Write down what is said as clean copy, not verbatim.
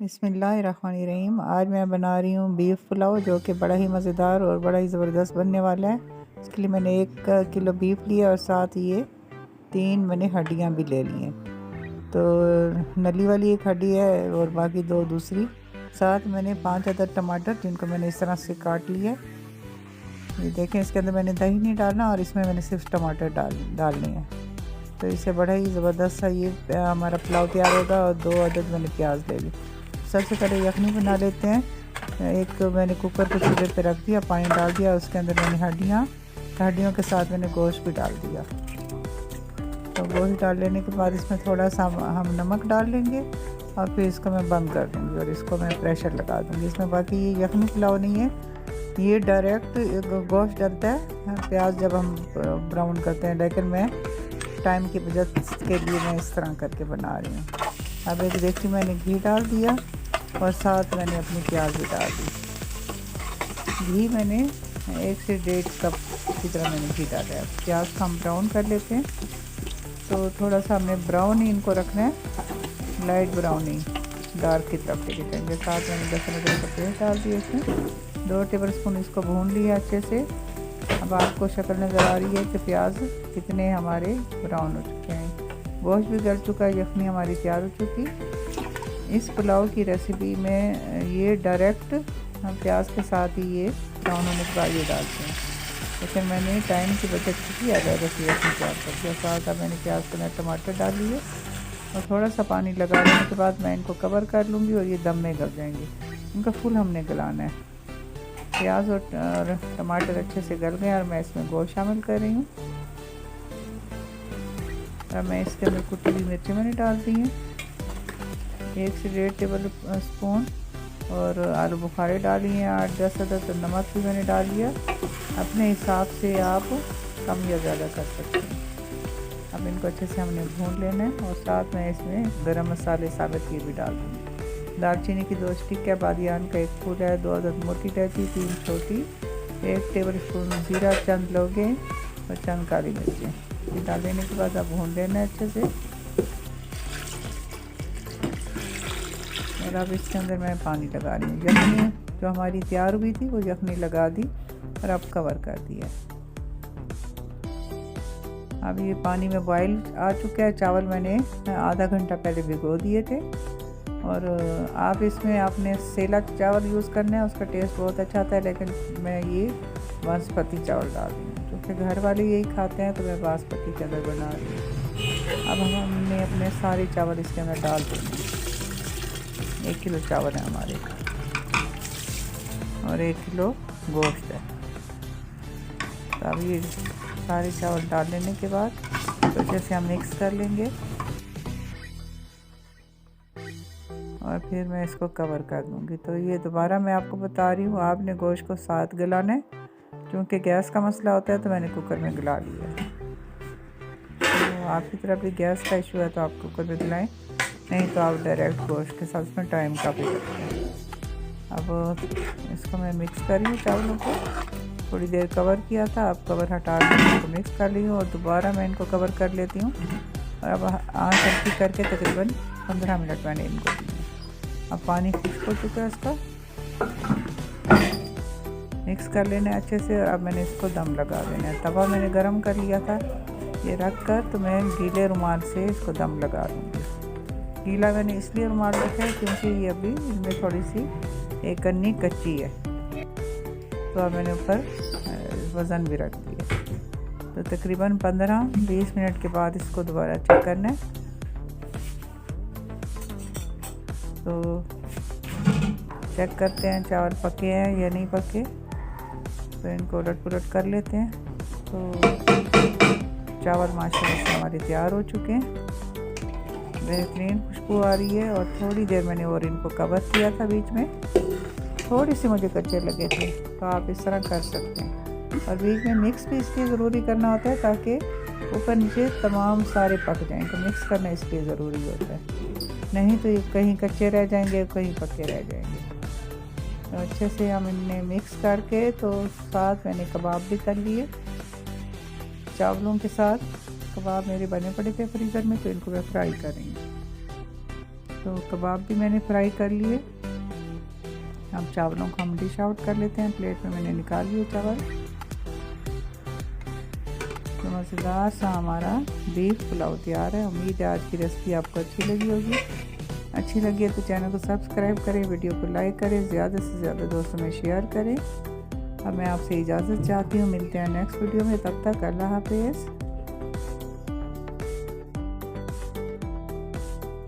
बिस्मिल्लाहिर्रहमानिर्रहीम। आज मैं बना रही हूँ बीफ पुलाव, जो कि बड़ा ही मज़ेदार और बड़ा ही ज़बरदस्त बनने वाला है। इसके लिए मैंने 1 किलो बीफ लिया और साथ ये 3 मैंने हड्डियाँ भी ले ली हैं। तो नली वाली एक हड्डी है और बाकी 2 दूसरी। साथ मैंने 5 अदद टमाटर, जिनको मैंने इस तरह से काट लिया। ये देखें, इसके अंदर मैंने दही नहीं डालना और इसमें मैंने सिर्फ टमाटर डालने हैं। तो इससे बड़ा ही ज़बरदस्त सा ये हमारा पुलाव तैयार होगा। और 2 अदद मैंने प्याज ले ली। सबसे पहले यखनी बना लेते हैं। एक मैंने कुकर को चूल्हे पे रख दिया, पानी डाल दिया, उसके अंदर मैंने हड्डियों के साथ मैंने गोश्त भी डाल दिया। तो गोश्त डाल लेने के बाद इसमें थोड़ा सा हम नमक डाल लेंगे और फिर इसको मैं बंद कर दूँगी और इसको मैं प्रेशर लगा दूँगी। इसमें बाकी ये यखनी पुलाव नहीं है, ये डायरेक्ट गोश्त डलता है प्याज जब हम ब्राउन करते हैं, लेकिन मैं टाइम की बचत के लिए मैं इस तरह करके बना रही हूँ। अब एक देखिए, मैंने घी डाल दिया और साथ मैंने अपनी प्याज भी डाल दी। घी मैंने 1 से 1.5 कप की तरह मैंने घी डाला है। प्याज को हम ब्राउन कर लेते हैं। तो थोड़ा सा हमने ब्राउन ही इनको रखना है, लाइट ब्राउन ही, डार्क की तरफ लेके जाएंगे। साथ मैंने लहसुन अदरक का पेस्ट डाल दिया, इसमें 2 टेबल स्पून इसको भून लिया अच्छे से। अब आपको शक्ल नज़र आ रही है कि प्याज कितने हमारे ब्राउन हो चुके हैं। गोश्त भी गल चुका है, यखनी हमारी तैयार हो चुकी। इस पुलाव की रेसिपी में ये डायरेक्ट हम प्याज के साथ ही ये ब्राउन होने के बाद ये डालते हैं, लेकिन मैंने टाइम की बचत की ज़्यादा यखनी तैयार कर दिया। साथ मैंने प्याज के अंदर टमाटर डाल लिए और थोड़ा सा पानी लगा देने के बाद मैं इनको कवर कर लूँगी और ये दम में गल जाएंगे। इनका फुल हमने गलाना है। प्याज और टमाटर अच्छे से गल गए और मैं इसमें गोश्त शामिल कर रही हूँ। और मैं इसके अंदर कुटी हुई मिर्ची मैंने डाल दी हैं, 1 से 1.5 टेबल स्पून, और आलू बुखारे डाली हैं 8-10 अदद। तो नमक भी मैंने डाल लिया, अपने हिसाब से आप कम या ज़्यादा कर सकते हैं। अब इनको अच्छे से हमने भून लेना है और साथ में इसमें गरम मसाले साबित ये भी डाल दूँगी। दालचीनी की 2 स्टिक है, बादियान का 1 फूल है, 2 अदद मोटी इलायची, 3 छोटी, 1 टेबल स्पून ज़ीरा, चंद लौंगे और चंद काली मिर्चें। ये डाल देने के बाद अब भून लेना है अच्छे से। और अब इसके अंदर मैं पानी लगा रही हूँ। यखनी जो हमारी तैयार हुई थी वो यखनी लगा दी और अब कवर कर दिया। अब ये पानी में बॉयल आ चुका है। चावल मैंने आधा घंटा पहले भिगो दिए थे। और आप इसमें आपने सेला चावल यूज़ करना है, उसका टेस्ट बहुत अच्छा आता है, लेकिन मैं ये बासमती चावल डाल रही हूँ क्योंकि घर वाले यही खाते हैं, तो मैं बासमती के अंदर बना रही हूँ। अब हमने अपने सारे चावल इसके अंदर डाल देंगे। 1 किलो चावल है हमारे और 1 किलो गोश्त है। तो अब ये सारे चावल डाल लेने के बाद तो जैसे हम मिक्स कर लेंगे और फिर मैं इसको कवर कर दूंगी। तो ये दोबारा मैं आपको बता रही हूँ, आपने गोश्त को साथ गलाना है, क्योंकि गैस का मसला होता है, तो मैंने कुकर में गला लिया है। तो आपकी तरफ भी गैस का इशू है तो आप कुकर में गलाएं, नहीं तो आप डायरेक्ट गोश्त के साथ में टाइम काफ़ी लगता है। अब इसको मैं मिक्स कर रही हूँ, चावलों को थोड़ी देर कवर किया था, अब कवर हटा कर इसको मिक्स कर ली हूँ और दोबारा मैं इनको कवर कर लेती हूँ। और अब आँच हल्की करके तकरीबन 15 मिनट मैंने इनको दी। अब पानी खुश्क हो चुका है, इसका मिक्स कर लेना है अच्छे से। और अब मैंने इसको दम लगा देना है। तवा मैंने गरम कर लिया था, ये रख कर तो मैं गीले रुमाल से इसको दम लगा दूँगी। गीला मैंने इसलिए रुमाल रखा है क्योंकि ये अभी इनमें थोड़ी सी एक कन्नी कच्ची है। तो अब मैंने ऊपर वज़न भी रख दिया। तो तकरीबन 15-20 मिनट के बाद इसको दोबारा चेक करना है। तो चेक करते हैं चावल पके हैं या नहीं पके। तो इनको उलट पुलट कर लेते हैं। तो चावल माशाल्लाह से हमारे तैयार हो चुके हैं, बेहतरीन खुशबू आ रही है। और थोड़ी देर मैंने और इनको कवर किया था, बीच में थोड़ी सी मुझे कच्चे लगे थे, तो आप इस तरह कर सकते हैं। और बीच में मिक्स भी इसलिए ज़रूरी करना होता है ताकि ऊपर नीचे तमाम सारे पक जाएं। तो मिक्स करना इसलिए ज़रूरी होता है, नहीं तो ये कहीं कच्चे रह जाएंगे, कहीं पके रह जाएंगे। तो अच्छे से हम इन्हें मिक्स करके, तो साथ मैंने कबाब भी कर लिए चावलों के साथ। कबाब मेरे बने पड़े थे फ्रीज़र में, तो इनको मैं फ्राई करेंगे। तो कबाब भी मैंने फ्राई कर लिए। अब चावलों को हम डिश आउट कर लेते हैं। प्लेट में मैंने निकाल लिए चावल। तो मज़ेदार सा हमारा बीफ पुलाव तैयार है। उम्मीद है आज की रेसिपी आपको अच्छी लगी होगी। अच्छी लगी है तो चैनल को सब्सक्राइब करें, वीडियो को लाइक करें, ज़्यादा से ज़्यादा दोस्तों में शेयर करें। अब मैं आपसे इजाज़त चाहती हूँ, मिलते हैं नेक्स्ट वीडियो में। तब तक अल्लाह हाफिज़।